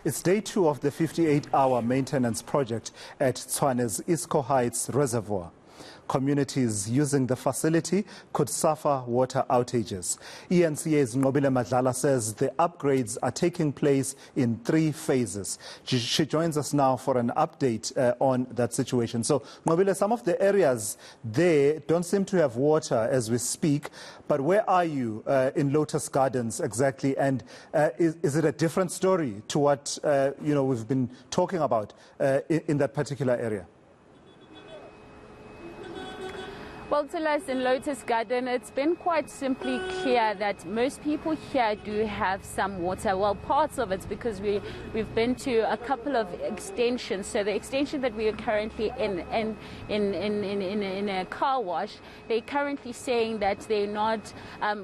It's day 2 of the 58-hour maintenance project at Tshwane's Iscor Heights Reservoir. Communities using the facility could suffer water outages. eNCA's Nqobile Madlala says the upgrades are taking place in 3 phases. She joins us now for an update on that situation. So, Nqobile, some of the areas there don't seem to have water as we speak, but where are you in Lotus Gardens exactly? And is it a different story to what we've been talking about in that particular area? Well, to us in Lotus Garden, it's been quite simply clear that most people here do have some water. Well, parts of it, because we've been to a couple of extensions. So the extension that we are currently in a car wash, they're currently saying that they're not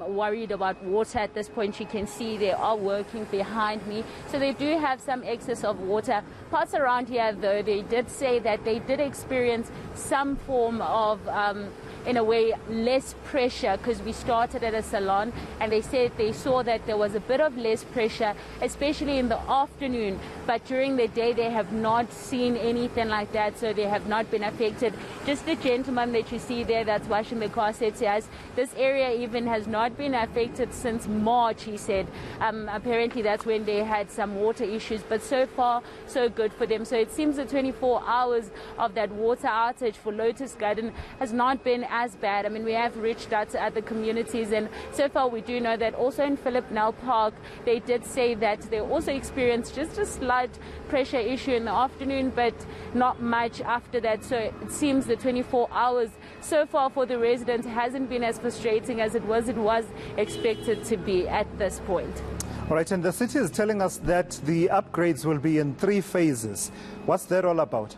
worried about water at this point. You can see they are working behind me. So they do have some excess of water. Parts around here, though, they did say that they did experience some form of in a way, less pressure, because we started at a salon and they said they saw that there was a bit of less pressure, especially in the afternoon. But during the day, they have not seen anything like that, so they have not been affected. Just the gentleman that you see there that's washing the car said to us, this area even has not been affected since March, he said. Apparently, that's when they had some water issues, but so far, so good for them. So it seems the 24 hours of that water outage for Lotus Garden has not been as bad. I mean, we have reached out to other communities, and so far we do know that also in Philip Nel Park, they did say that they also experienced just a slight pressure issue in the afternoon, but not much after that. So it seems the 24 hours so far for the residents hasn't been as frustrating as it was expected to be at this point. All right, and the city is telling us that the upgrades will be in 3 phases. What's that all about?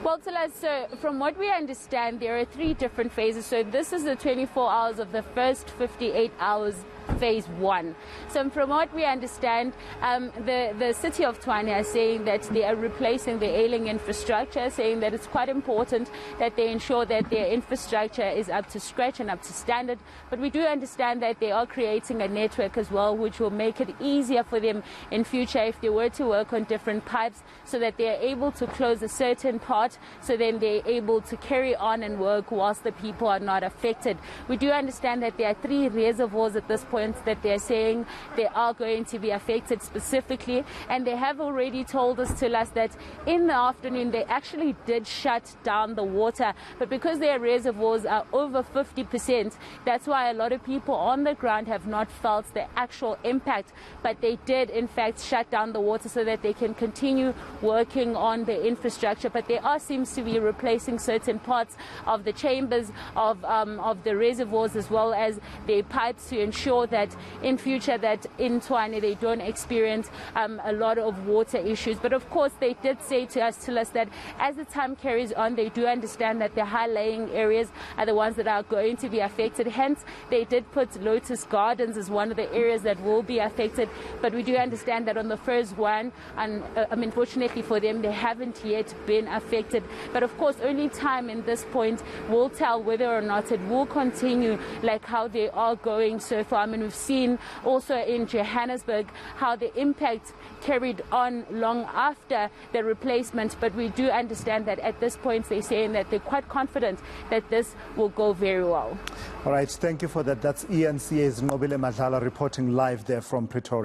Well, so from what we understand, there are 3 different phases. So this is the 24 hours of the first 58 hours. Phase 1. So from what we understand, the city of Tshwane is saying that they are replacing the ailing infrastructure, saying that it's quite important that they ensure that their infrastructure is up to scratch and up to standard. But we do understand that they are creating a network as well, which will make it easier for them in future if they were to work on different pipes, so that they are able to close a certain part, so then they're able to carry on and work whilst the people are not affected. We do understand that there are 3 reservoirs at this point that they're saying they are going to be affected specifically, and they have already told us that in the afternoon they actually did shut down the water, but because their reservoirs are over 50%, that's why a lot of people on the ground have not felt the actual impact. But they did in fact shut down the water so that they can continue working on the infrastructure. But they seems to be replacing certain parts of the chambers of the reservoirs, as well as the pipes, to ensure that in future that in Tshwane they don't experience a lot of water issues. But of course they did say to us that as the time carries on, they do understand that the high-lying areas are the ones that are going to be affected. Hence they did put Lotus Gardens as one of the areas that will be affected. But we do understand that on the first one, and unfortunately for them, they haven't yet been affected. But of course only time in this point will tell whether or not it will continue like how they are going so far. We've seen also in Johannesburg how the impact carried on long after the replacement, but we do understand that at this point they're saying that they're quite confident that this will go very well. All right, thank you for that. That's eNCA's Nqobile Madlala reporting live there from Pretoria.